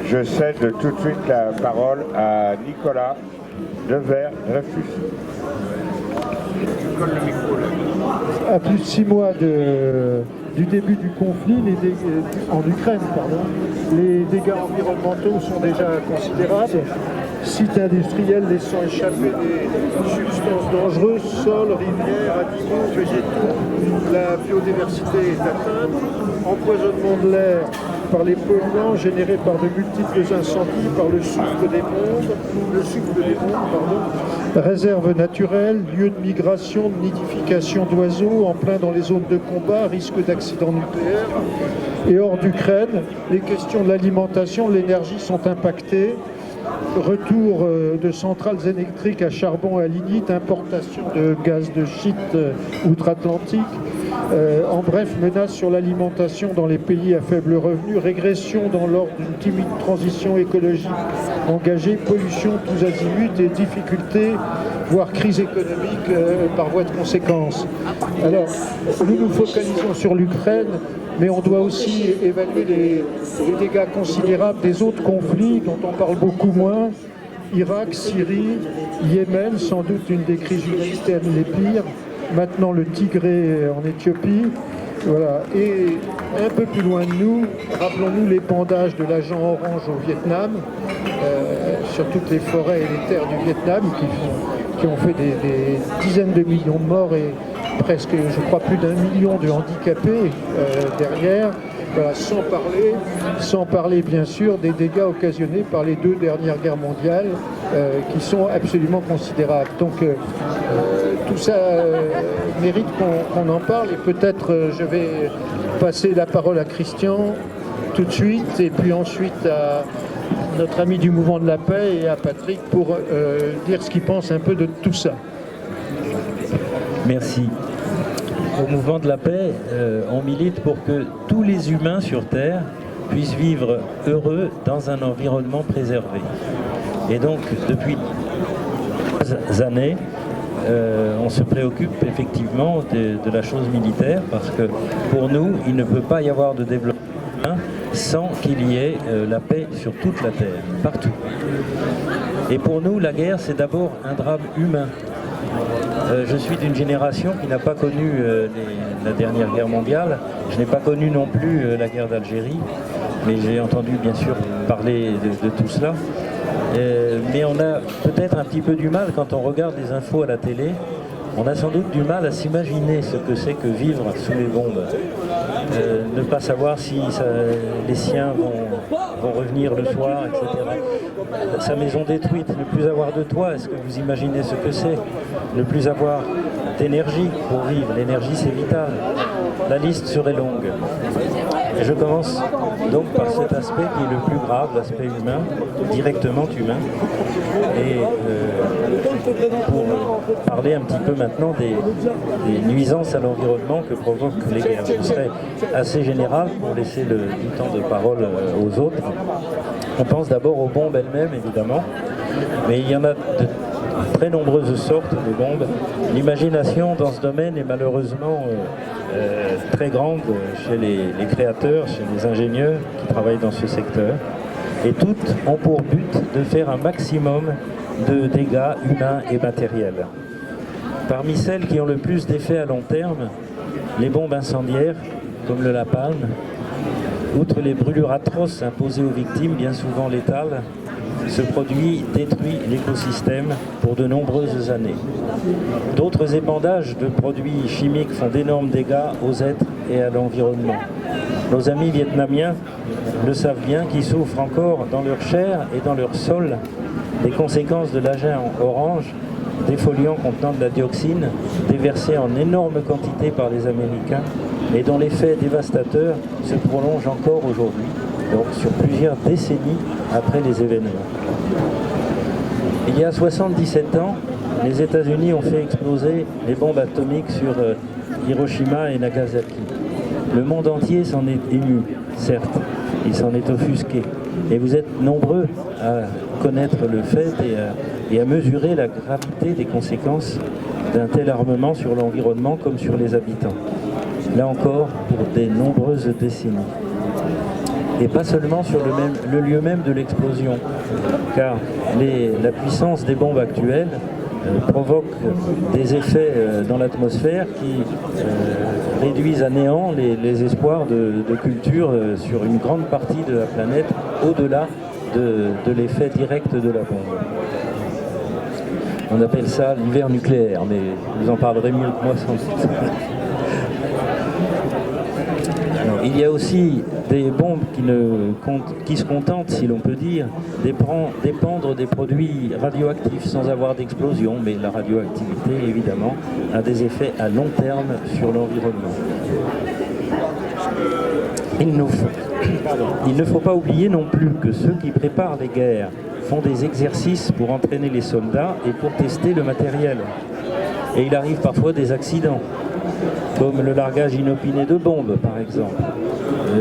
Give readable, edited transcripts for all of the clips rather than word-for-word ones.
Je cède tout de suite la parole à Nicolas Devers-Dreyfus. À plus de 6 mois du début du conflit en Ukraine, les dégâts environnementaux sont déjà considérables. Sites industriels laissant échapper des substances dangereuses, sols, rivières, animaux, végétaux. La biodiversité est atteinte. Empoisonnement de l'air par les polluants générés par de multiples incendies, par le souffle des mondes, réserves naturelles, lieux de migration, de nidification d'oiseaux, en plein dans les zones de combat, risque d'accident nucléaire. Et hors d'Ukraine, les questions de l'alimentation, de l'énergie sont impactées. Retour de centrales électriques à charbon et à lignite, importation de gaz de schiste outre-Atlantique, en bref, menace sur l'alimentation dans les pays à faible revenu, régression dans l'ordre d'une timide transition écologique engagée, pollution tous azimuts et difficultés, voire crise économique par voie de conséquence. Alors, nous nous focalisons sur l'Ukraine, mais on doit aussi évaluer les dégâts considérables des autres conflits dont on parle beaucoup moins. Irak, Syrie, Yémen, sans doute une des crises humanitaires les pires. Maintenant le Tigré en Éthiopie. Voilà. Et un peu plus loin de nous, rappelons-nous l'épandage de l'agent orange au Vietnam, sur toutes les forêts et les terres du Vietnam, qui ont fait des dizaines de millions de morts et presque, je crois, plus d'1 million de handicapés derrière. Voilà, sans parler bien sûr des dégâts occasionnés par les 2 dernières guerres mondiales qui sont absolument considérables. Donc tout ça mérite qu'on en parle, et peut-être je vais passer la parole à Christian tout de suite, et puis ensuite à notre ami du Mouvement de la Paix et à Patrick pour dire ce qu'il pense un peu de tout ça. Merci. Au Mouvement de la Paix, on milite pour que tous les humains sur Terre puissent vivre heureux dans un environnement préservé. Et donc, depuis des années, on se préoccupe effectivement de la chose militaire, parce que pour nous, il ne peut pas y avoir de développement sans qu'il y ait la paix sur toute la Terre, partout. Et pour nous, la guerre, c'est d'abord un drame humain. Je suis d'une génération qui n'a pas connu la dernière guerre mondiale. Je n'ai pas connu non plus la guerre d'Algérie, mais j'ai entendu bien sûr parler de tout cela. Mais on a peut-être un petit peu du mal quand on regarde les infos à la télé. On a sans doute du mal à s'imaginer ce que c'est que vivre sous les bombes. Ne pas savoir si les siens vont revenir le soir, etc. Sa maison détruite, ne plus avoir de toit, est-ce que vous imaginez ce que c'est? Ne plus avoir d'énergie pour vivre, l'énergie c'est vital. La liste serait longue. Et je commence donc par cet aspect qui est le plus grave, l'aspect humain, directement humain. Et pour parler un petit peu maintenant des nuisances à l'environnement que provoquent les guerres. Ce serait assez général pour laisser du temps de parole aux autres. On pense d'abord aux bombes elles-mêmes, évidemment, mais il y en a de très nombreuses sortes de bombes. L'imagination dans ce domaine est malheureusement très grande chez les créateurs, chez les ingénieurs qui travaillent dans ce secteur. Et toutes ont pour but de faire un maximum de dégâts humains et matériels. Parmi celles qui ont le plus d'effets à long terme, les bombes incendiaires, comme le napalm, outre les brûlures atroces imposées aux victimes, bien souvent létales, ce produit détruit l'écosystème pour de nombreuses années. D'autres épandages de produits chimiques font d'énormes dégâts aux êtres et à l'environnement. Nos amis vietnamiens le savent bien, qui souffrent encore dans leur chair et dans leur sol des conséquences de l'agent orange, défoliant contenant de la dioxine, déversée en énormes quantités par les Américains, et dont l'effet dévastateur se prolonge encore aujourd'hui, donc sur plusieurs décennies après les événements. Il y a 77 ans, les États-Unis ont fait exploser les bombes atomiques sur Hiroshima et Nagasaki. Le monde entier s'en est ému, certes, il s'en est offusqué. Et vous êtes nombreux à connaître le fait et à mesurer la gravité des conséquences d'un tel armement sur l'environnement comme sur les habitants. Là encore, pour de nombreuses décennies. et pas seulement sur le lieu même de l'explosion, car la puissance des bombes actuelles provoque des effets dans l'atmosphère qui réduisent à néant les espoirs de culture sur une grande partie de la planète, au-delà de l'effet direct de la bombe. On appelle ça l'hiver nucléaire, mais vous en parlerez mieux que moi sans doute. Alors, il y a aussi des bombes qui se contentent, si l'on peut dire, d'épandre des produits radioactifs sans avoir d'explosion, mais la radioactivité, évidemment, a des effets à long terme sur l'environnement. Il ne faut pas oublier non plus que ceux qui préparent les guerres font des exercices pour entraîner les soldats et pour tester le matériel. Et il arrive parfois des accidents, comme le largage inopiné de bombes, par exemple.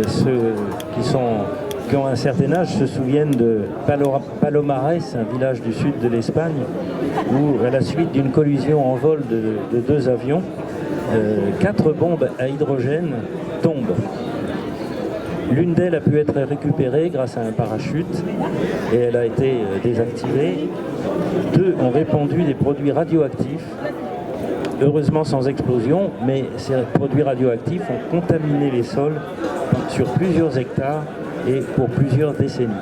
Ceux qui ont un certain âge se souviennent de Palomares, un village du sud de l'Espagne, où, à la suite d'une collision en vol de 2 avions, 4 bombes à hydrogène tombent. L'une d'elles a pu être récupérée grâce à un parachute et elle a été désactivée. 2 ont répandu des produits radioactifs, heureusement sans explosion, mais ces produits radioactifs ont contaminé les sols sur plusieurs hectares et pour plusieurs décennies.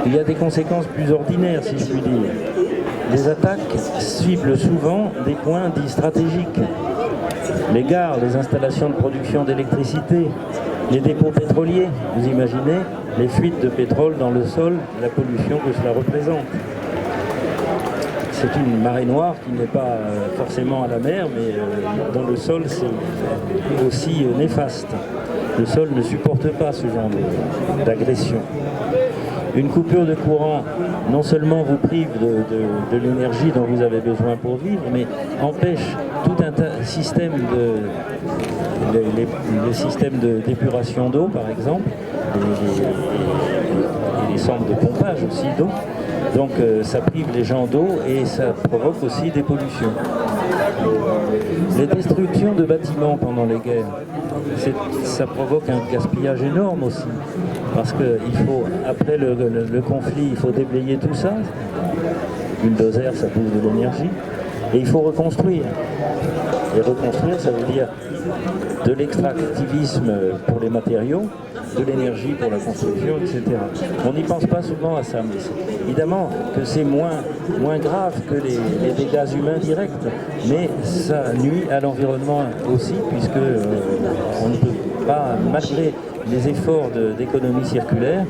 Il y a des conséquences plus ordinaires, si je puis dire. Les attaques ciblent souvent des points dits stratégiques. Les gares, les installations de production d'électricité, les dépôts pétroliers, vous imaginez les fuites de pétrole dans le sol, la pollution que cela représente. C'est une marée noire qui n'est pas forcément à la mer, mais dans le sol, c'est aussi néfaste. Le sol ne supporte pas ce genre d'agression. Une coupure de courant, non seulement vous prive de l'énergie dont vous avez besoin pour vivre, mais empêche tout un système les systèmes d'épuration d'eau, par exemple, et les centres de pompage aussi d'eau. Donc ça prive les gens d'eau et ça provoque aussi des pollutions. Les destructions de bâtiments pendant les guerres, ça provoque un gaspillage énorme aussi. Parce qu'il faut, après le conflit, il faut déblayer tout ça. Une bulldozer, ça bouffe de l'énergie. Et il faut reconstruire. Et reconstruire, ça veut dire de l'extractivisme pour les matériaux, de l'énergie pour la construction, etc. On n'y pense pas souvent à ça, mais évidemment que c'est moins grave que les dégâts humains directs, mais ça nuit à l'environnement aussi, puisque on ne peut pas, malgré les efforts d'économie circulaire,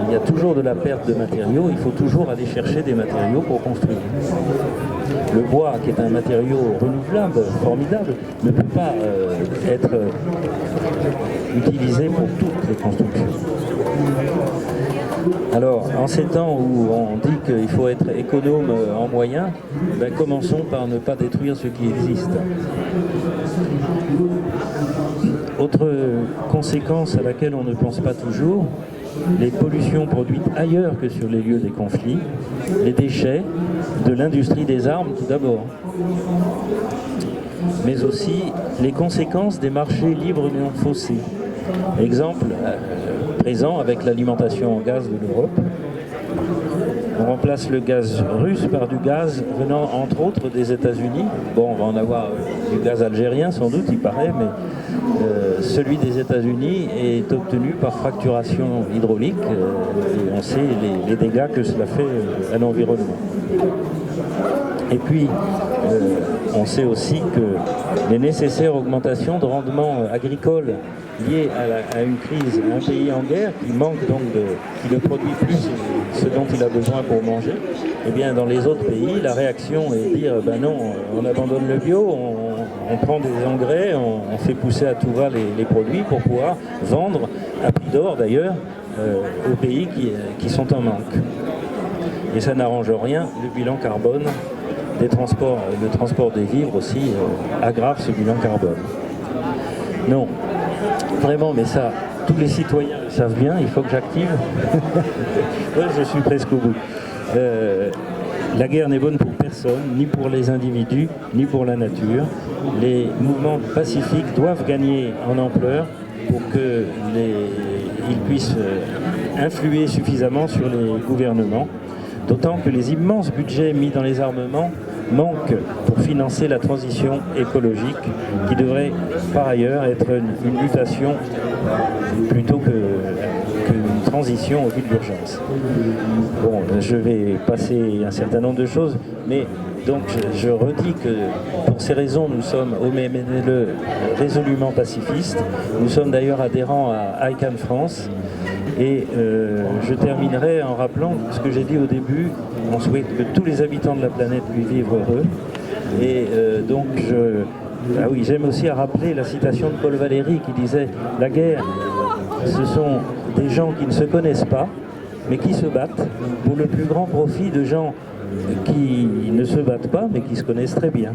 il y a toujours de la perte de matériaux, il faut toujours aller chercher des matériaux pour construire. Le bois, qui est un matériau renouvelable, formidable, ne peut pas être utilisé pour toutes les constructions. Alors, en ces temps où on dit qu'il faut être économe en moyens, commençons par ne pas détruire ce qui existe. Autre conséquence à laquelle on ne pense pas toujours, les pollutions produites ailleurs que sur les lieux des conflits, les déchets de l'industrie des armes tout d'abord, mais aussi les conséquences des marchés libres et non faussés. Exemple présent avec l'alimentation en gaz de l'Europe. On remplace le gaz russe par du gaz venant entre autres des États-Unis. Bon, on va en avoir du gaz algérien sans doute, il paraît, mais celui des États-Unis est obtenu par fracturation hydraulique et on sait les dégâts que cela fait à l'environnement. Et puis, on sait aussi que les nécessaires augmentations de rendement agricole liées à une crise, à un pays en guerre qui manque donc qui ne produit plus ce dont il a besoin pour manger, eh bien dans les autres pays, la réaction est de dire non, on abandonne le bio, on prend des engrais, on fait pousser à tout va les produits pour pouvoir vendre à prix d'or d'ailleurs aux pays qui sont en manque. Et ça n'arrange rien, le bilan carbone des transports, le transport des vivres aussi aggrave ce bilan carbone. Non, vraiment, mais ça, tous les citoyens le savent bien, il faut que j'active. Ouais, je suis presque au bout. La guerre n'est bonne pour personne, ni pour les individus, ni pour la nature. Les mouvements pacifiques doivent gagner en ampleur pour qu'ils puissent influer suffisamment sur les gouvernements, d'autant que les immenses budgets mis dans les armements manquent pour financer la transition écologique, qui devrait par ailleurs être une mutation plutôt qu'une transition au vu de l'urgence. Bon, je vais passer un certain nombre de choses, mais donc je redis que pour ces raisons, nous sommes au MNLE résolument pacifistes. Nous sommes d'ailleurs adhérents à ICAN France. Et je terminerai en rappelant ce que j'ai dit au début, on souhaite que tous les habitants de la planète puissent vivre heureux. Et donc j'aime aussi à rappeler la citation de Paul Valéry qui disait « La guerre, ce sont des gens qui ne se connaissent pas, mais qui se battent pour le plus grand profit de gens qui ne se battent pas, mais qui se connaissent très bien. »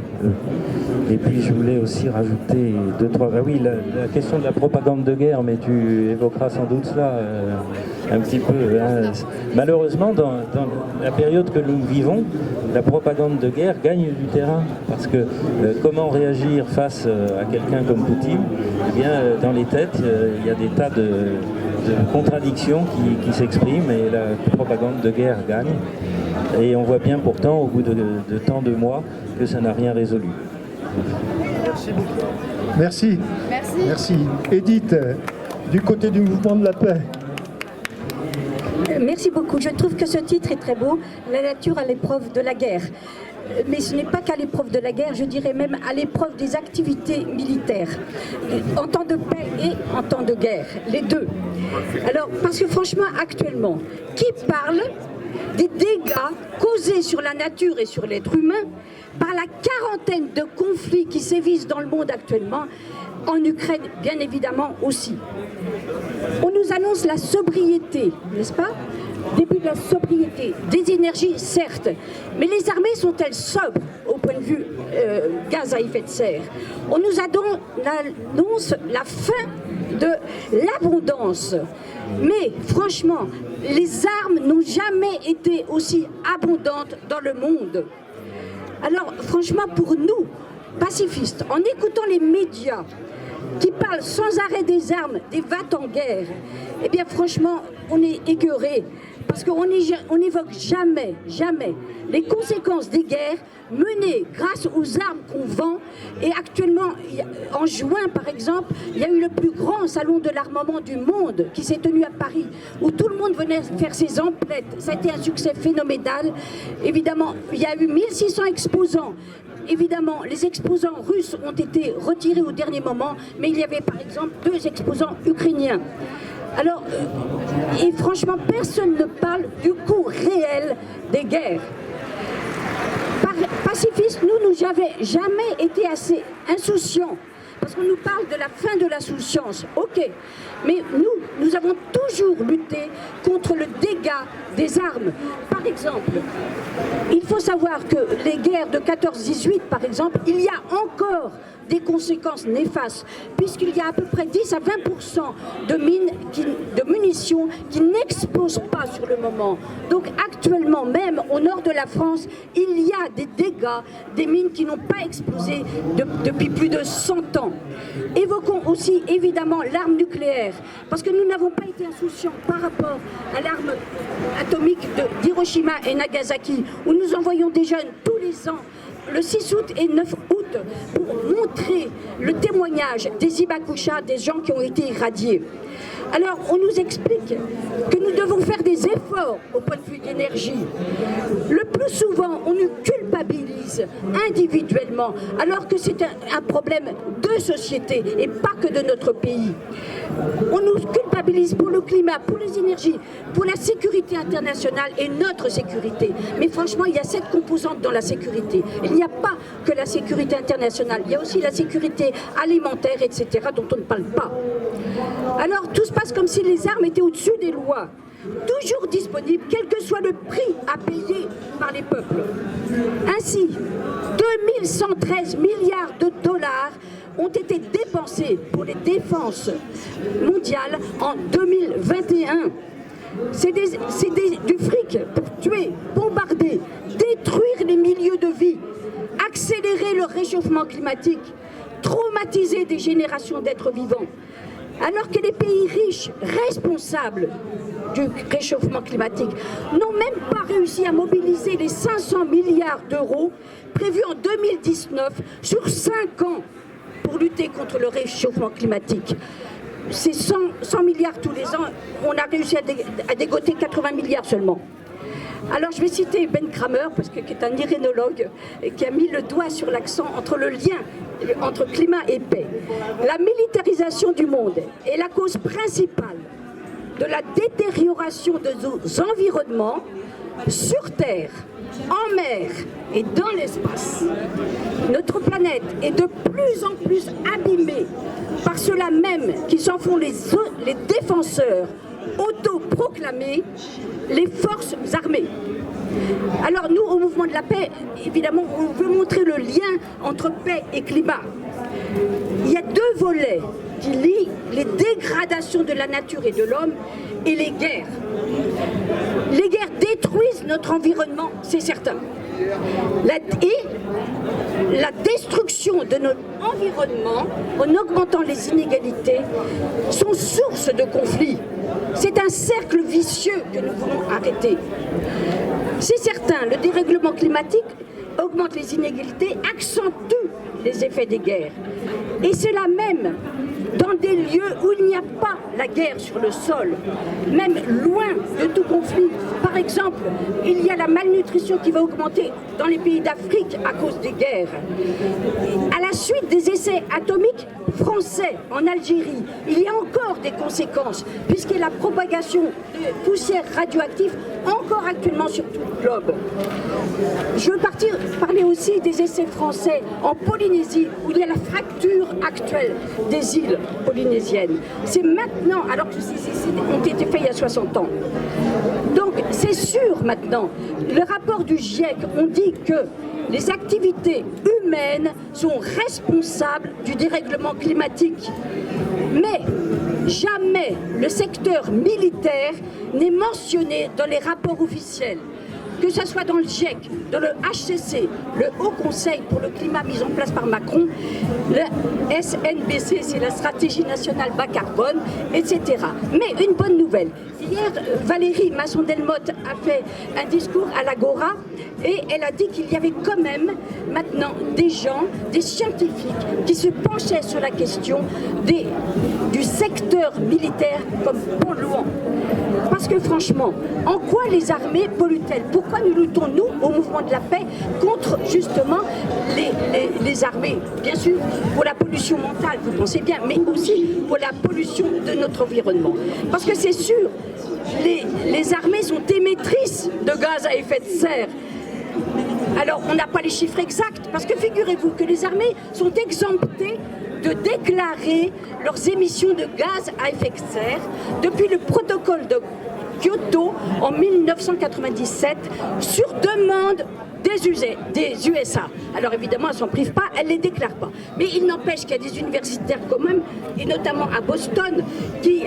Et puis je voulais aussi rajouter deux, trois... Ah oui, la question de la propagande de guerre, mais tu évoqueras sans doute cela un petit peu. Hein. Malheureusement, dans la période que nous vivons, la propagande de guerre gagne du terrain. Parce que comment réagir face à quelqu'un comme Poutine? Eh bien, dans les têtes, il y a des tas de contradictions qui s'expriment et la propagande de guerre gagne. Et on voit bien pourtant, au bout de tant de mois, que ça n'a rien résolu. Merci beaucoup. Merci. Merci. Edith, du côté du mouvement de la paix. Merci beaucoup. Je trouve que ce titre est très beau, La nature à l'épreuve de la guerre. Mais ce n'est pas qu'à l'épreuve de la guerre, je dirais même à l'épreuve des activités militaires, en temps de paix et en temps de guerre, les deux. Alors, parce que franchement, actuellement, qui parle des dégâts causés sur la nature et sur l'être humain par la quarantaine de conflits qui sévissent dans le monde actuellement, en Ukraine bien évidemment aussi. On nous annonce la sobriété, n'est-ce pas? Début de la sobriété, des énergies certes, mais les armées sont-elles sobres au point de vue gaz à effet de serre? On nous annonce la fin de l'abondance. Mais franchement, les armes n'ont jamais été aussi abondantes dans le monde. Alors franchement, pour nous, pacifistes, en écoutant les médias qui parlent sans arrêt des armes, des va-t-en guerre, eh bien franchement, on est écœurés. Parce qu'on n'évoque jamais les conséquences des guerres menées grâce aux armes qu'on vend. Et actuellement, en juin par exemple, il y a eu le plus grand salon de l'armement du monde qui s'est tenu à Paris, où tout le monde venait faire ses emplettes. Ça a été un succès phénoménal. Évidemment, il y a eu 1600 exposants. Évidemment, les exposants russes ont été retirés au dernier moment, mais il y avait par exemple 2 exposants ukrainiens. Alors, et franchement, personne ne parle du coût réel des guerres. Pacifistes, nous n'avons jamais été assez insouciants, parce qu'on nous parle de la fin de l'insouciance, ok, mais nous avons toujours lutté contre le dégât des armes. Par exemple, il faut savoir que les guerres de 14-18, par exemple, il y a encore des conséquences néfastes, puisqu'il y a à peu près 10 à 20% de munitions qui n'explosent pas sur le moment. Donc actuellement, même au nord de la France, il y a des dégâts, des mines qui n'ont pas explosé depuis plus de 100 ans. Évoquons aussi évidemment l'arme nucléaire, parce que nous n'avons pas été insouciants par rapport à l'arme atomique d'Hiroshima et Nagasaki, où nous envoyons des jeunes tous les ans, le 6 août et 9 août, pour montrer le témoignage des Hibakusha, des gens qui ont été irradiés. Alors, on nous explique que nous devons faire des efforts au point de vue d'énergie. Le plus souvent, on nous culpabilise individuellement, alors que c'est un problème de société et pas que de notre pays. On nous culpabilise pour le climat, pour les énergies, pour la sécurité internationale et notre sécurité. Mais franchement, il y a 7 composantes dans la sécurité. Il n'y a pas que la sécurité internationale, il y a aussi la sécurité alimentaire, etc., dont on ne parle pas. Alors, tout se passe comme si les armes étaient au-dessus des lois, toujours disponibles, quel que soit le prix à payer par les peuples. Ainsi, 2113 milliards de dollars ont été dépensés pour les défenses mondiales en 2021. C'est du fric pour tuer, bombarder, détruire les milieux de vie, accélérer le réchauffement climatique, traumatiser des générations d'êtres vivants. alors que les pays riches, responsables du réchauffement climatique, n'ont même pas réussi à mobiliser les 500 milliards d'euros prévus en 2019 sur 5 ans pour lutter contre le réchauffement climatique. C'est 100 milliards tous les ans, on a réussi à dégoter 80 milliards seulement. Alors je vais citer Ben Kramer, qui est un irénologue, et qui a mis le doigt sur l'accent entre le lien entre climat et paix. La militarisation du monde est la cause principale de la détérioration de nos environnements sur Terre, en mer et dans l'espace. Notre planète est de plus en plus abîmée par ceux-là même qui s'en font les défenseurs autoproclamés, les forces armées. Alors nous, au Mouvement de la Paix, évidemment, on veut montrer le lien entre paix et climat. Il y a 2 volets qui lient les dégradations de la nature et de l'homme et les guerres. Les guerres détruisent notre environnement, c'est certain. Et la destruction de notre environnement, en augmentant les inégalités, sont source de conflits. C'est un cercle vicieux que nous voulons arrêter. C'est certain, le dérèglement climatique augmente les inégalités, accentue les effets des guerres. Et c'est là même, dans des lieux où il n'y a pas la guerre sur le sol, même loin de tout conflit. Par exemple, il y a la malnutrition qui va augmenter dans les pays d'Afrique à cause des guerres. À la suite des essais atomiques français en Algérie, il y a encore des conséquences, puisqu'il y a la propagation de poussières radioactives encore actuellement sur tout le globe. Je veux parler aussi des essais français en Polynésie, où il y a la fracture actuelle des îles polynésiennes. C'est maintenant, alors que ces essais ont été faits il y a 60 ans. Donc c'est sûr maintenant, le rapport du GIEC, on dit que les activités humaines sont responsables du dérèglement climatique. Mais jamais le secteur militaire n'est mentionné dans les rapports officiels. Que ce soit dans le GIEC, dans le HCC, le Haut Conseil pour le climat mis en place par Macron, le SNBC, c'est la stratégie nationale bas carbone, etc. Mais une bonne nouvelle. Hier, Valérie Masson-Delmotte a fait un discours à l'Agora et elle a dit qu'il y avait quand même maintenant des gens, des scientifiques qui se penchaient sur la question du secteur militaire comme polluant. Parce que franchement, en quoi les armées polluent-elles? Pourquoi nous luttons, nous, au Mouvement de la Paix, contre justement les armées? Bien sûr, pour la pollution mentale, vous pensez bien, mais aussi pour la pollution de notre environnement. Parce que c'est sûr, les armées sont émettrices de gaz à effet de serre. Alors, on n'a pas les chiffres exacts, parce que figurez-vous que les armées sont exemptées de déclarer leurs émissions de gaz à effet de serre depuis le protocole de Kyoto en 1997 sur demande des USA. Alors évidemment, elles ne s'en privent pas, elles ne les déclarent pas. Mais il n'empêche qu'il y a des universitaires quand même, et notamment à Boston, qui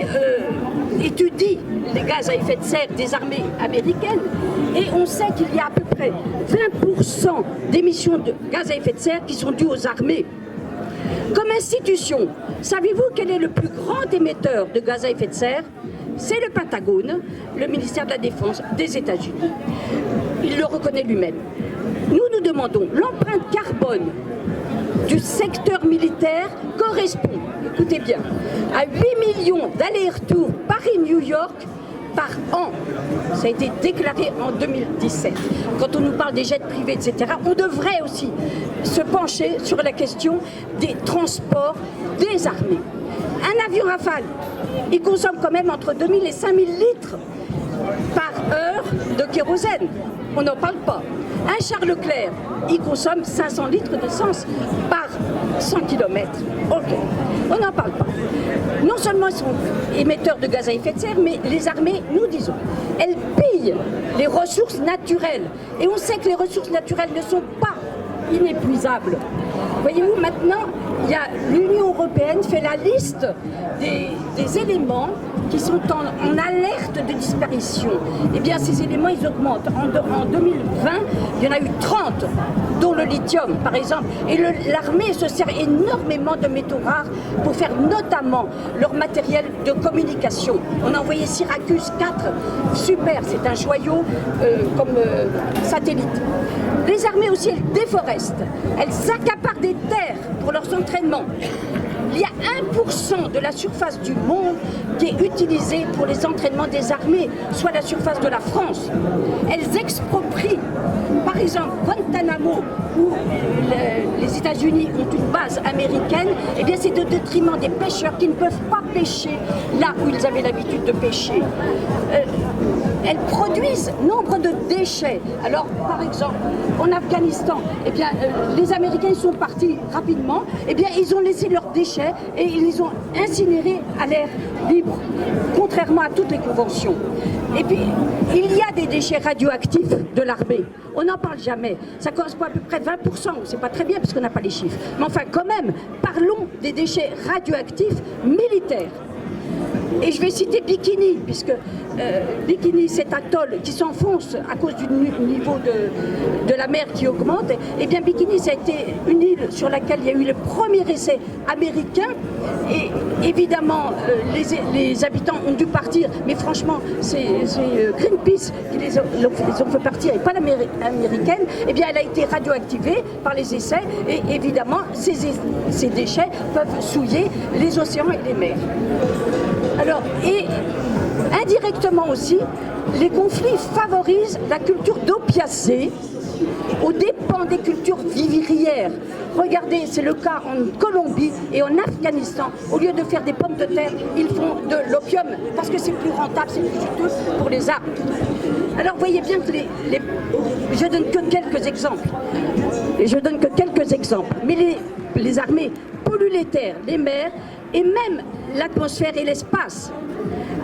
étudient les gaz à effet de serre des armées américaines. Et on sait qu'il y a à peu près 20% d'émissions de gaz à effet de serre qui sont dues aux armées. Comme institution, savez-vous quel est le plus grand émetteur de gaz à effet de serre? C'est le Pentagone, le ministère de la Défense des États-Unis. Il le reconnaît lui-même. Nous demandons l'empreinte carbone du secteur militaire correspond, écoutez bien, à 8 millions d'allers-retours Paris-New York par an. Ça a été déclaré en 2017. Quand on nous parle des jets privés, etc., on devrait aussi se pencher sur la question des transports des armées. Un avion Rafale, il consomme quand même entre 2000 et 5000 litres par heure de kérosène. On n'en parle pas. Un char Leclerc, il consomme 500 litres d'essence par 100 km. Ok, on n'en parle pas. Non seulement ils sont émetteurs de gaz à effet de serre, mais les armées, nous disons, elles pillent les ressources naturelles. Et on sait que les ressources naturelles ne sont pas inépuisables. Voyez-vous, maintenant, l'Union européenne fait la liste des éléments qui sont en alerte de disparition, eh bien ces éléments ils augmentent. En 2020, il y en a eu 30, dont le lithium par exemple. Et l'armée se sert énormément de métaux rares pour faire notamment leur matériel de communication. On a envoyé Syracuse 4, super, c'est un joyau comme satellite. Les armées aussi, elles déforestent, elles accaparent des terres pour leurs entraînements. Il y a 1% de la surface du monde qui est utilisée pour les entraînements des armées, soit la surface de la France. Elles exproprient, par exemple, Guantanamo, où les États-Unis ont une base américaine, et bien c'est au détriment des pêcheurs qui ne peuvent pas pêcher là où ils avaient l'habitude de pêcher. Elles produisent nombre de déchets. Alors, par exemple, en Afghanistan, eh bien, les Américains sont partis rapidement, eh bien, ils ont laissé leurs déchets et ils les ont incinérés à l'air libre, contrairement à toutes les conventions. Et puis, il y a des déchets radioactifs de l'armée. On n'en parle jamais. Ça correspond à peu près 20%. C'est pas très bien parce qu'on n'a pas les chiffres. Mais enfin, quand même, parlons des déchets radioactifs militaires. Et je vais citer Bikini, puisque Bikini, cet atoll qui s'enfonce à cause du niveau de la mer qui augmente. Et bien Bikini, ça a été une île sur laquelle il y a eu le premier essai américain. Et évidemment, les habitants ont dû partir. Mais franchement, c'est Greenpeace qui les ont fait partir et pas l'américaine. Et bien, elle a été radioactivée par les essais. Et évidemment, ces déchets peuvent souiller les océans et les mers. Alors, et indirectement aussi, les conflits favorisent la culture d'opiacés aux dépens des cultures vivrières. Regardez, c'est le cas en Colombie et en Afghanistan. Au lieu de faire des pommes de terre, ils font de l'opium parce que c'est plus rentable, c'est plus juteux pour les arbres. Alors, vous voyez bien que je donne que quelques exemples. Mais les armées polluent les terres, les mers et même l'atmosphère et l'espace.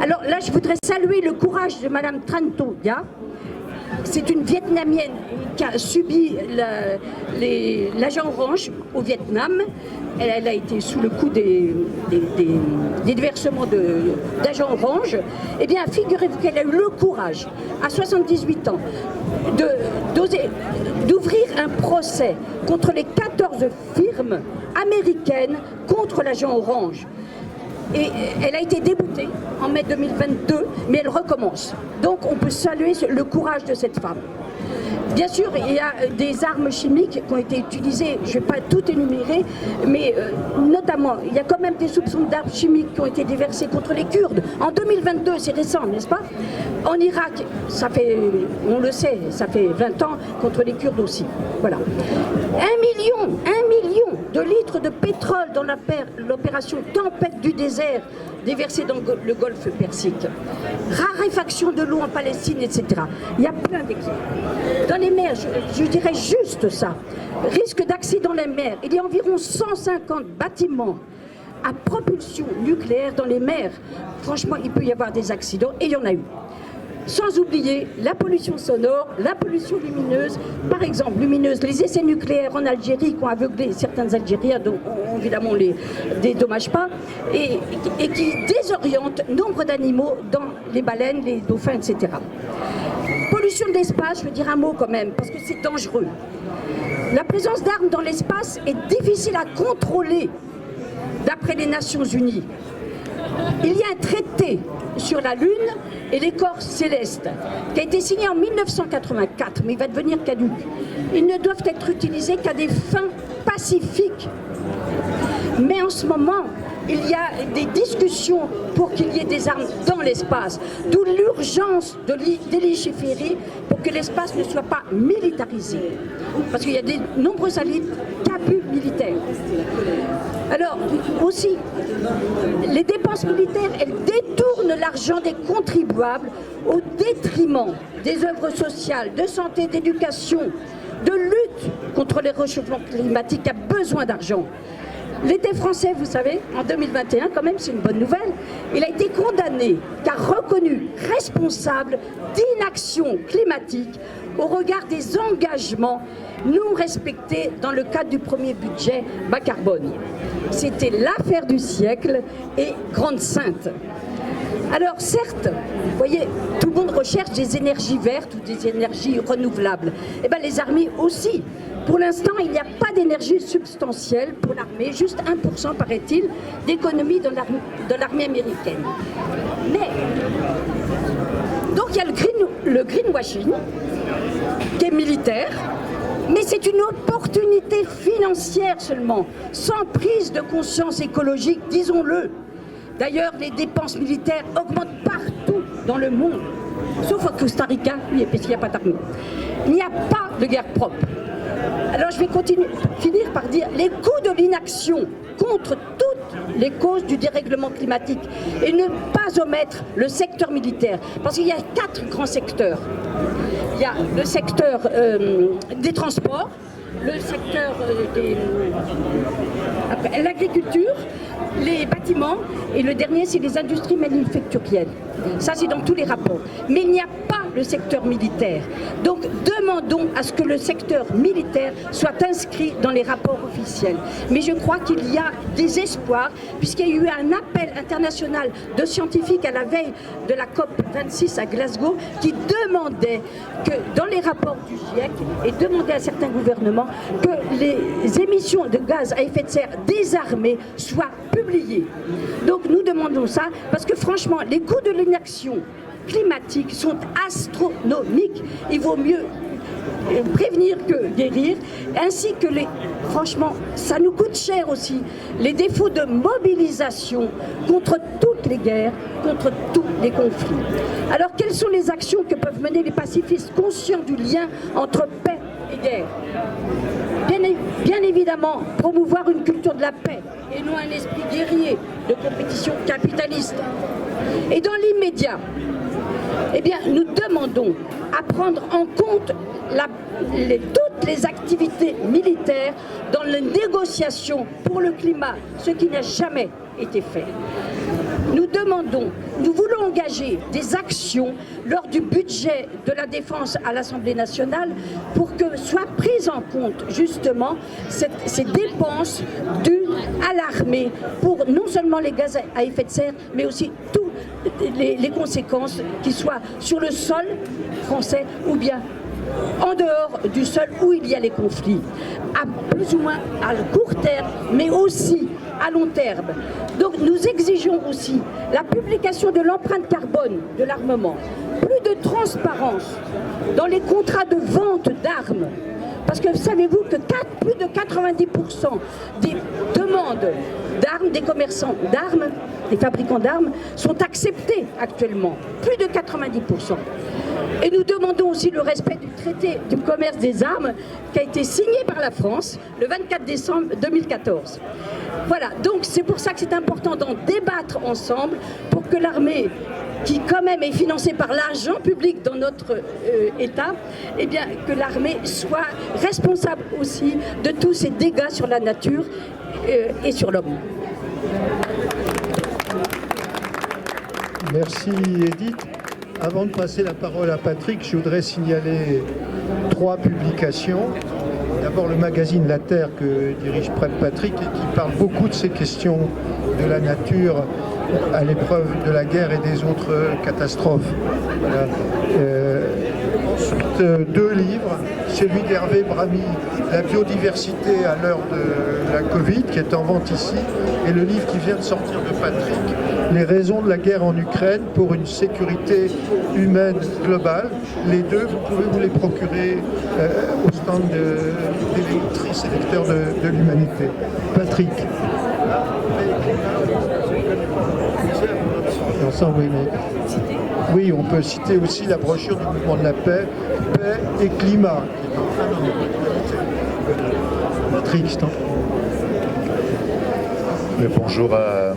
Alors là, je voudrais saluer le courage de Madame Tran To Ya. C'est une Vietnamienne qui a subi l'agent orange au Vietnam. Elle a été sous le coup des déversements d'agents orange. Eh bien, figurez-vous qu'elle a eu le courage, à 78 ans, d'ouvrir un procès contre les 14 firmes américaines contre l'agent orange. Et elle a été déboutée en mai 2022, mais elle recommence. Donc on peut saluer le courage de cette femme. Bien sûr, il y a des armes chimiques qui ont été utilisées, je ne vais pas tout énumérer, mais notamment, il y a quand même des soupçons d'armes chimiques qui ont été déversées contre les Kurdes. En 2022, c'est récent, n'est-ce pas? En Irak, ça fait, on le sait, ça fait 20 ans, contre les Kurdes aussi. Voilà. 1 million de litres de pétrole dans l'opération Tempête du désert déversée dans le golfe Persique. Raréfaction de l'eau en Palestine, etc. Il y a plein d'exemples. Dans les mers, je dirais juste ça. Risque d'accident dans les mers. Il y a environ 150 bâtiments à propulsion nucléaire dans les mers. Franchement, il peut y avoir des accidents et il y en a eu. Sans oublier la pollution sonore, la pollution lumineuse. Par exemple, lumineuse, les essais nucléaires en Algérie qui ont aveuglé certains Algériens, dont évidemment on ne les dédommage pas, et qui désorientent nombre d'animaux dans les baleines, les dauphins, etc. Pollution de l'espace, je veux dire un mot quand même, parce que c'est dangereux. La présence d'armes dans l'espace est difficile à contrôler, d'après les Nations Unies. Il y a un traité sur la Lune et les corps célestes qui a été signé en 1984, mais il va devenir caduc. Ils ne doivent être utilisés qu'à des fins pacifiques. Mais en ce moment, il y a des discussions pour qu'il y ait des armes dans l'espace, d'où l'urgence de légiférer pour que l'espace ne soit pas militarisé. Parce qu'il y a de nombreux abus militaires. Alors, aussi, les dépenses militaires, elles détournent l'argent des contribuables au détriment des œuvres sociales, de santé, d'éducation, de lutte contre les réchauffements climatiques a besoin d'argent. L'État français, vous savez, en 2021, quand même, c'est une bonne nouvelle, il a été condamné car reconnu responsable d'inaction climatique au regard des engagements non respectés dans le cadre du premier budget bas carbone. C'était l'affaire du siècle et grande sainte. Alors certes, vous voyez, tout le monde recherche des énergies vertes ou des énergies renouvelables. Eh bien les armées aussi. Pour l'instant, il n'y a pas d'énergie substantielle pour l'armée, juste 1% paraît-il d'économie de l'armée américaine. Mais, donc il y a le greenwashing, qui est militaire, mais c'est une opportunité financière seulement, sans prise de conscience écologique, disons-le. D'ailleurs, les dépenses militaires augmentent partout dans le monde, sauf au Costa Rica, oui, parce qu'il n'y a pas d'armée. Il n'y a pas de guerre propre. Alors je vais finir par dire les coûts de l'inaction contre toutes les causes du dérèglement climatique et ne pas omettre le secteur militaire, parce qu'il y a 4 grands secteurs. Il y a le secteur des transports, le secteur de l'agriculture, les bâtiments, et le dernier, c'est les industries manufacturières. Ça, c'est dans tous les rapports. Mais il n'y a pas le secteur militaire. Donc, demandons à ce que le secteur militaire soit inscrit dans les rapports officiels. Mais je crois qu'il y a des espoirs, puisqu'il y a eu un appel international de scientifiques à la veille de la COP 26 à Glasgow, qui demandait que, dans les rapports du GIEC, et demandait à certains gouvernements que les émissions de gaz à effet de serre des armées soient publiées. Donc, nous demandons ça, parce que franchement, les coûts de l'inaction climatique sont astronomiques. Il vaut mieux prévenir que guérir, ainsi que franchement, ça nous coûte cher aussi, les défauts de mobilisation contre toutes les guerres, contre tous les conflits. Alors, quelles sont les actions que peuvent mener les pacifistes conscients du lien entre paix et guerre? Bien évidemment, promouvoir une culture de la paix et non un esprit guerrier de compétition capitaliste. Et dans l'immédiat, eh bien, nous demandons à prendre en compte toutes les activités militaires dans les négociations pour le climat, ce qui n'a jamais été fait. Nous voulons engager des actions lors du budget de la défense à l'Assemblée nationale pour que soient prises en compte justement ces dépenses dues à l'armée pour non seulement les gaz à effet de serre, mais aussi toutes les conséquences qui soient sur le sol français ou bien en dehors du sol où il y a les conflits, à plus ou moins à court terme, mais aussi à long terme. Donc nous exigeons aussi la publication de l'empreinte carbone de l'armement, plus de transparence dans les contrats de vente d'armes, parce que savez-vous que plus de 90% des demandes d'armes, des commerçants d'armes, des fabricants d'armes, sont acceptées actuellement, plus de 90%. Et nous demandons aussi le respect du traité du commerce des armes qui a été signé par la France le 24 décembre 2014. Voilà, donc c'est pour ça que c'est important d'en débattre ensemble pour que l'armée, qui quand même est financée par l'argent public dans notre État, eh bien que l'armée soit responsable aussi de tous ces dégâts sur la nature et sur l'homme. Merci Edith. Avant de passer la parole à Patrick, je voudrais signaler 3 publications. D'abord le magazine La Terre que dirige Patrick et qui parle beaucoup de ces questions de la nature à l'épreuve de la guerre et des autres catastrophes. Voilà. Ensuite, 2 livres, celui d'Hervé Bramy, La biodiversité à l'heure de la Covid, qui est en vente ici, et le livre qui vient de sortir de Patrick, Les raisons de la guerre en Ukraine pour une sécurité humaine globale. Les deux, vous pouvez vous les procurer au stand des lectrices et lecteurs de l'Humanité. Patrick. Ensemble, oui, mais... Oui, on peut citer aussi la brochure du mouvement de la paix, Paix et climat. Patrick, c'est bonjour à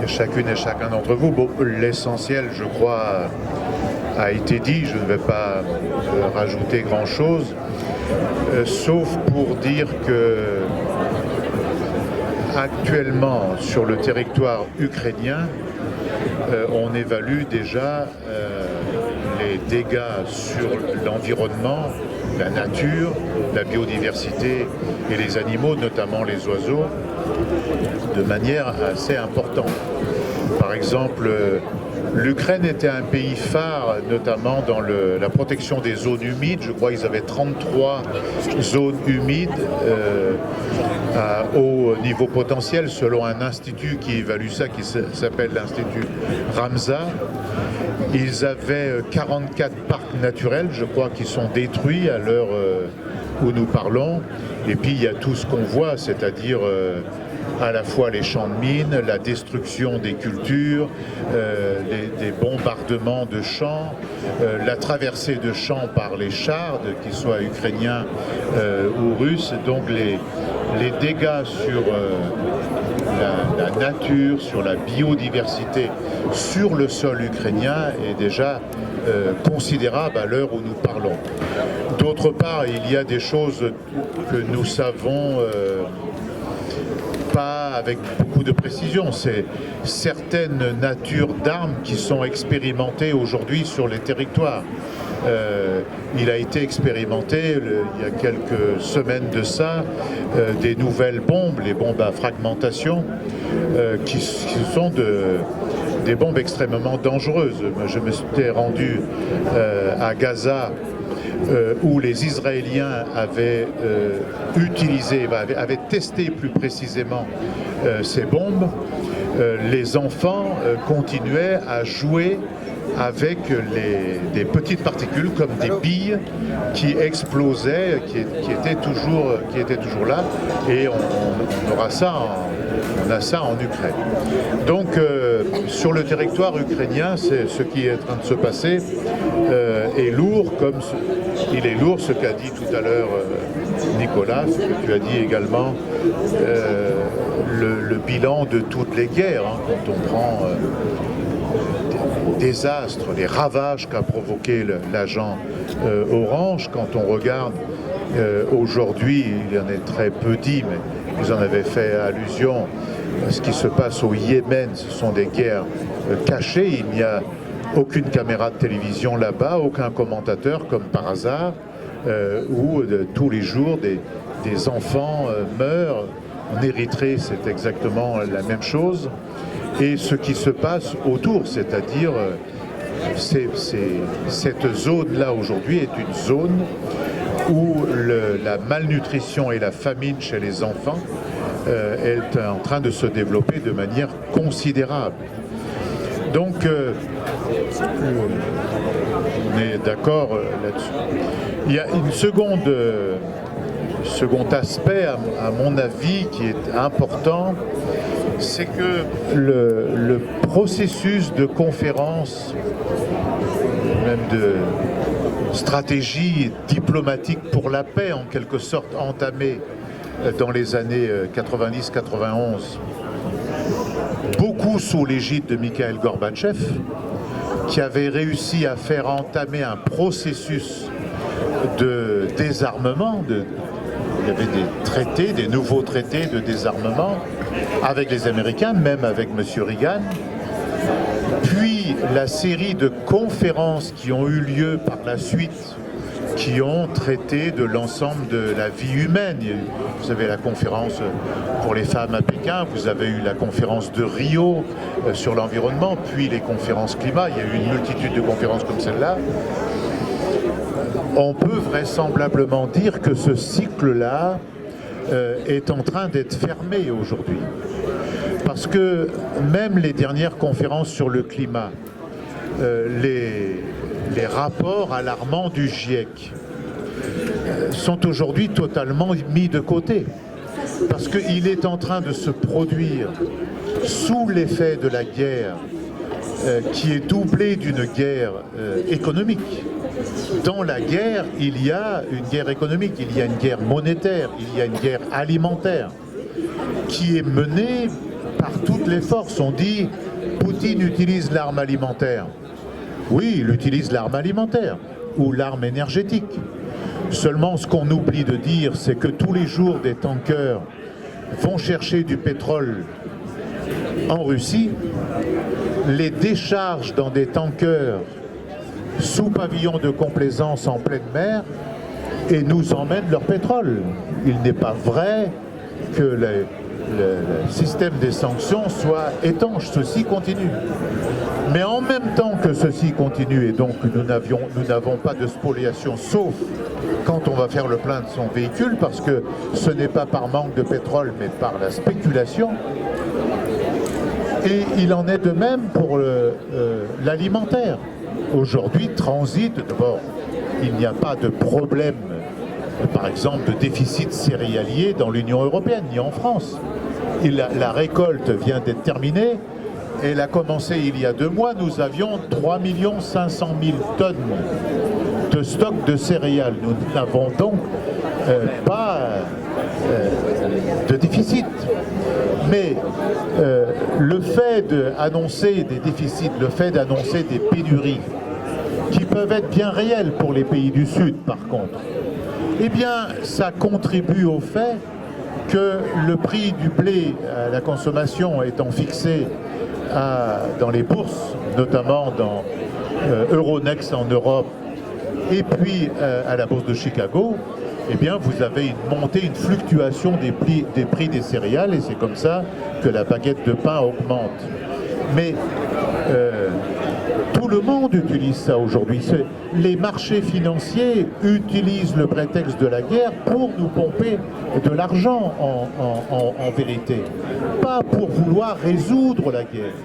chacune et chacun d'entre vous. Bon, l'essentiel, je crois, a été dit. Je ne vais pas rajouter grand-chose, sauf pour dire que actuellement, sur le territoire ukrainien, on évalue déjà les dégâts sur l'environnement, la nature, la biodiversité et les animaux, notamment les oiseaux, de manière assez importante. Par exemple, L'Ukraine était un pays phare, notamment dans la protection des zones humides. Je crois qu'ils avaient 33 zones humides à haut niveau potentiel, selon un institut qui évalue ça, qui s'appelle l'Institut Ramsar. Ils avaient 44 parcs naturels, je crois, qui sont détruits à l'heure où nous parlons. Et puis il y a tout ce qu'on voit, c'est-à-dire à la fois les champs de mines, la destruction des cultures, des bombardements de champs, la traversée de champs par les chars, qu'ils soient ukrainiens ou russes. Donc les dégâts sur la nature, sur la biodiversité, sur le sol ukrainien est déjà considérable à l'heure où nous parlons. D'autre part, il y a des choses que nous savons pas avec beaucoup de précision. C'est certaines natures d'armes qui sont expérimentées aujourd'hui sur les territoires. Il a été expérimenté il y a quelques semaines de ça des nouvelles bombes, les bombes à fragmentation, qui sont des bombes extrêmement dangereuses. Je me suis rendu à Gaza où les Israéliens avaient avaient testé plus précisément ces bombes. Les enfants continuaient à jouer avec des petites particules comme des billes qui explosaient, qui étaient toujours là, et on a ça en Ukraine. Donc sur le territoire ukrainien, c'est ce qui est en train de se passer est lourd, il est lourd, ce qu'a dit tout à l'heure Nicolas, ce que tu as dit également, le bilan de toutes les guerres, hein, quand on prend désastres, les ravages qu'a provoqué l'agent Orange. Quand on regarde aujourd'hui, il y en est très peu dit, mais vous en avez fait allusion, ce qui se passe au Yémen, ce sont des guerres cachées. Il n'y a aucune caméra de télévision là-bas, aucun commentateur comme par hasard, où tous les jours des enfants meurent. En Érythrée, c'est exactement la même chose. Et ce qui se passe autour, c'est-à-dire cette zone-là aujourd'hui est une zone où la malnutrition et la famine chez les enfants est en train de se développer de manière considérable. Donc, on est d'accord là-dessus. Il y a une second aspect, à mon avis, qui est important, c'est que le processus de conférence, même de stratégie diplomatique pour la paix, en quelque sorte entamé dans les années 90-91, beaucoup sous l'égide de Mikhail Gorbatchev, qui avait réussi à faire entamer un processus de désarmement. Il y avait des traités, des nouveaux traités de désarmement avec les Américains, même avec M. Reagan. Puis la série de conférences qui ont eu lieu par la suite, qui ont traité de l'ensemble de la vie humaine. Vous avez la conférence pour les femmes à Pékin, vous avez eu la conférence de Rio sur l'environnement, puis les conférences climat. Il y a eu une multitude de conférences comme celle-là. On peut vraisemblablement dire que ce cycle-là est en train d'être fermé aujourd'hui. Parce que même les dernières conférences sur le climat, les rapports alarmants du GIEC sont aujourd'hui totalement mis de côté. Parce qu'il est en train de se produire sous l'effet de la guerre qui est doublée d'une guerre économique. Dans la guerre, il y a une guerre économique, il y a une guerre monétaire, il y a une guerre alimentaire qui est menée par toutes les forces. On dit Poutine utilise l'arme alimentaire. Oui, il utilise l'arme alimentaire ou l'arme énergétique. Seulement, ce qu'on oublie de dire, c'est que tous les jours, des tankers vont chercher du pétrole en Russie, les déchargent dans des tankers sous pavillon de complaisance en pleine mer et nous emmènent leur pétrole. Il n'est pas vrai que le système des sanctions soit étanche, ceci continue. Mais en même temps que ceci continue, et donc nous n'avons pas de spoliation, sauf quand on va faire le plein de son véhicule, parce que ce n'est pas par manque de pétrole, mais par la spéculation. Et il en est de même pour l'alimentaire. Aujourd'hui, transite, d'abord, il n'y a pas de problème, par exemple, de déficit céréalier dans l'Union européenne, ni en France. La récolte vient d'être terminée. Elle a commencé il y a 2 mois. Nous avions 3 500 000 tonnes de stock de céréales. Nous n'avons donc pas de déficit. Mais le fait d'annoncer des déficits, le fait d'annoncer des pénuries, qui peuvent être bien réelles pour les pays du Sud par contre, eh bien ça contribue au fait que le prix du blé à la consommation étant fixé dans les bourses, notamment dans Euronext en Europe, et puis à la bourse de Chicago, eh bien vous avez une montée, une fluctuation des prix des céréales, et c'est comme ça que la baguette de pain augmente. Mais tout le monde utilise ça aujourd'hui. Les marchés financiers utilisent le prétexte de la guerre pour nous pomper de l'argent en vérité, pas pour vouloir résoudre la guerre.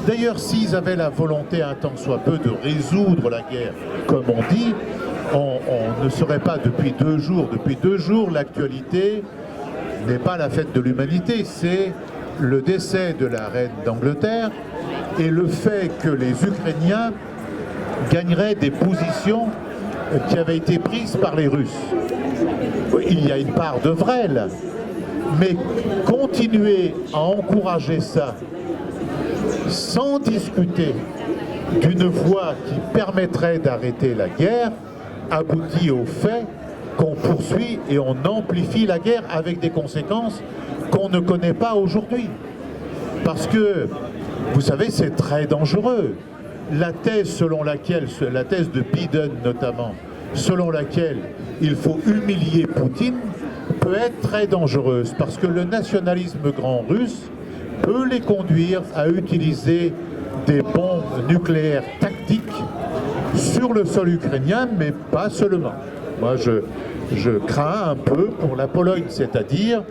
D'ailleurs, s'ils avaient la volonté un tant soit peu de résoudre la guerre, comme on dit, on ne serait pas depuis 2 jours. Depuis 2 jours, l'actualité n'est pas la fête de l'humanité, c'est le décès de la reine d'Angleterre et le fait que les Ukrainiens gagneraient des positions qui avaient été prises par les Russes. Il y a une part de vrai là, mais continuer à encourager ça sans discuter d'une voie qui permettrait d'arrêter la guerre aboutit au fait qu'on poursuit et on amplifie la guerre avec des conséquences qu'on ne connaît pas aujourd'hui. Parce que, vous savez, c'est très dangereux. La thèse selon laquelle, la thèse de Biden notamment, selon laquelle il faut humilier Poutine, peut être très dangereuse parce que le nationalisme grand russe peut les conduire à utiliser des bombes nucléaires tactiques sur le sol ukrainien, mais pas seulement. Moi, je crains un peu pour la Pologne, c'est-à-dire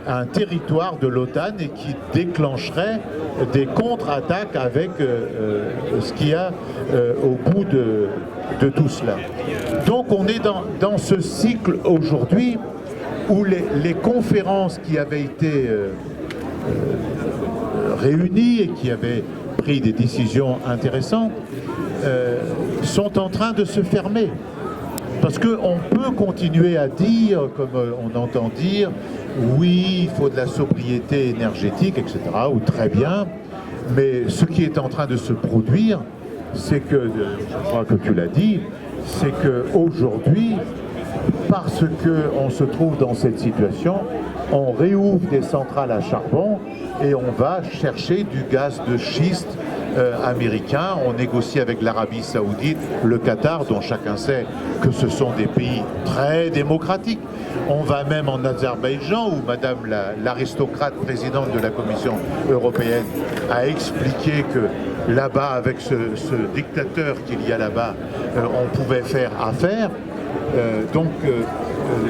un territoire de l'OTAN et qui déclencherait des contre-attaques avec ce qu'il y a au bout de tout cela. Donc on est dans ce cycle aujourd'hui où les conférences qui avaient été réunies et qui avaient pris des décisions intéressantes sont en train de se fermer. Parce qu'on peut continuer à dire, comme on entend dire, oui, il faut de la sobriété énergétique, etc., ou très bien, mais ce qui est en train de se produire, c'est que, je crois que tu l'as dit, c'est qu'aujourd'hui, parce qu'on se trouve dans cette situation, on réouvre des centrales à charbon et on va chercher du gaz de schiste américain. On négocie avec l'Arabie Saoudite, le Qatar, dont chacun sait que ce sont des pays très démocratiques. On va même en Azerbaïdjan, où Madame l'aristocrate présidente de la Commission européenne a expliqué que là-bas, avec ce dictateur qu'il y a là-bas, on pouvait faire affaire. Donc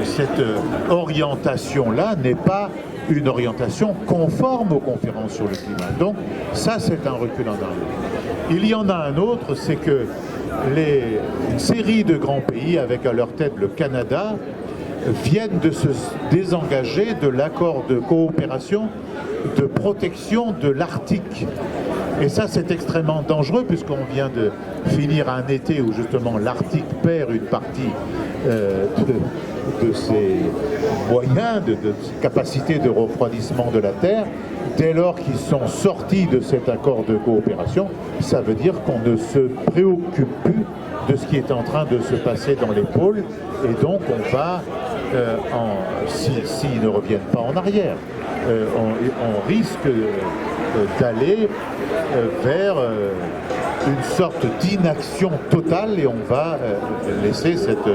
cette orientation-là n'est pas une orientation conforme aux conférences sur le climat. Donc ça, c'est un recul en arrière. Il y en a un autre, c'est que une série de grands pays, avec à leur tête le Canada, viennent de se désengager de l'accord de coopération de protection de l'Arctique. Et ça, c'est extrêmement dangereux puisqu'on vient de finir un été où justement l'Arctique perd une partie de ses moyens, de ses capacités de refroidissement de la Terre. Dès lors qu'ils sont sortis de cet accord de coopération, ça veut dire qu'on ne se préoccupe plus de ce qui est en train de se passer dans les pôles. Et donc on va, s'ils ne reviennent pas en arrière, on risque d'aller vers une sorte d'inaction totale et on va laisser cette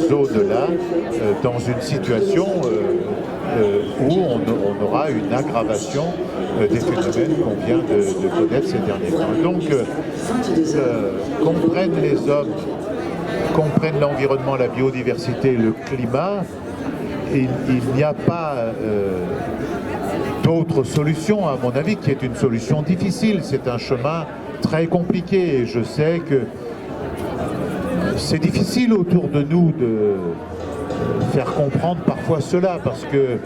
zone-là dans une situation où on aura une aggravation des phénomènes qu'on vient de connaître ces derniers temps. Donc, comprennent les hommes, comprennent l'environnement, la biodiversité, le climat, il n'y a pas d'autre solution, à mon avis, qui est une solution difficile. C'est un chemin très compliqué et je sais que c'est difficile autour de nous de faire comprendre parfois cela, parce que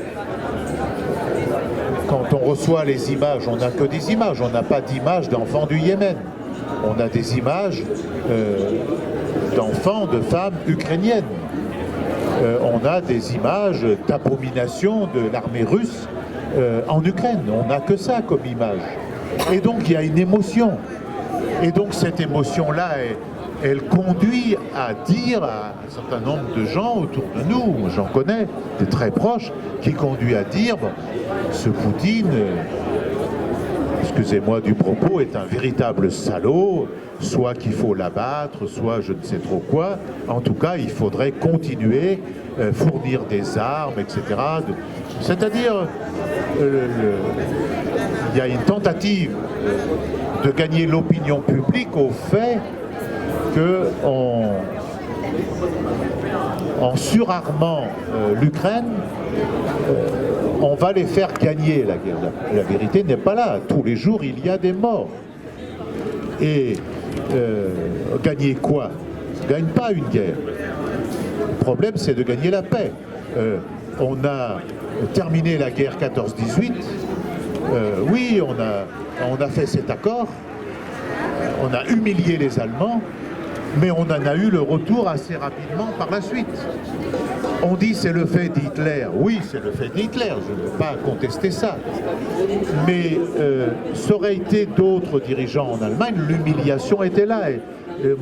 quand on reçoit les images, on n'a que des images, on n'a pas d'images d'enfants du Yémen. On a des images d'enfants, de femmes ukrainiennes. On a des images d'abomination de l'armée russe en Ukraine. On n'a que ça comme image. Et donc il y a une émotion. Et donc cette émotion-là, elle conduit à dire à un certain nombre de gens autour de nous, j'en connais, des très proches, qui conduit à dire, bon, ce Poutine, excusez-moi du propos, est un véritable salaud, soit qu'il faut l'abattre, soit je ne sais trop quoi. En tout cas, il faudrait continuer, fournir des armes, etc. C'est-à-dire, il y a une tentative de gagner l'opinion publique au fait en surarmant l'Ukraine, on va les faire gagner la guerre. La vérité n'est pas là. Tous les jours, il y a des morts. Et gagner quoi? On ne gagne pas une guerre. Le problème, c'est de gagner la paix. On a terminé la guerre 14-18. Oui, on a fait cet accord. On a humilié les Allemands. Mais on en a eu le retour assez rapidement par la suite. On dit c'est le fait d'Hitler. Oui, c'est le fait d'Hitler, je ne veux pas contester ça. Mais ça aurait été d'autres dirigeants en Allemagne, l'humiliation était là. Et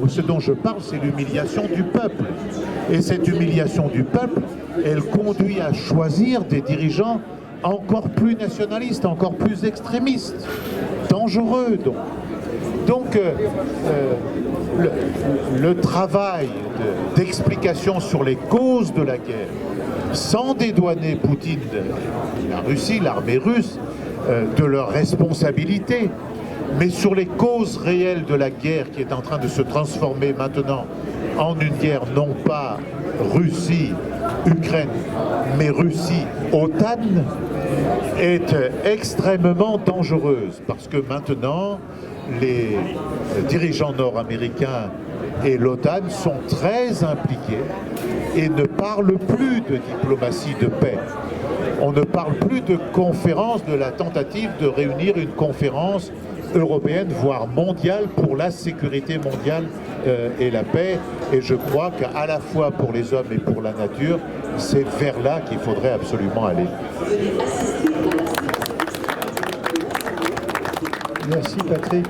ce dont je parle, c'est l'humiliation du peuple. Et cette humiliation du peuple, elle conduit à choisir des dirigeants encore plus nationalistes, encore plus extrémistes, dangereux donc. Donc, le travail d'explication sur les causes de la guerre, sans dédouaner Poutine, la Russie, l'armée russe, de leurs responsabilités, mais sur les causes réelles de la guerre qui est en train de se transformer maintenant en une guerre non pas Russie-Ukraine, mais Russie-OTAN, est extrêmement dangereuse, parce que maintenant, les dirigeants nord-américains et l'OTAN sont très impliqués et ne parlent plus de diplomatie de paix. On ne parle plus de conférence, de la tentative de réunir une conférence européenne, voire mondiale, pour la sécurité mondiale et la paix. Et je crois qu'à la fois pour les hommes et pour la nature, c'est vers là qu'il faudrait absolument aller. Merci Patrick.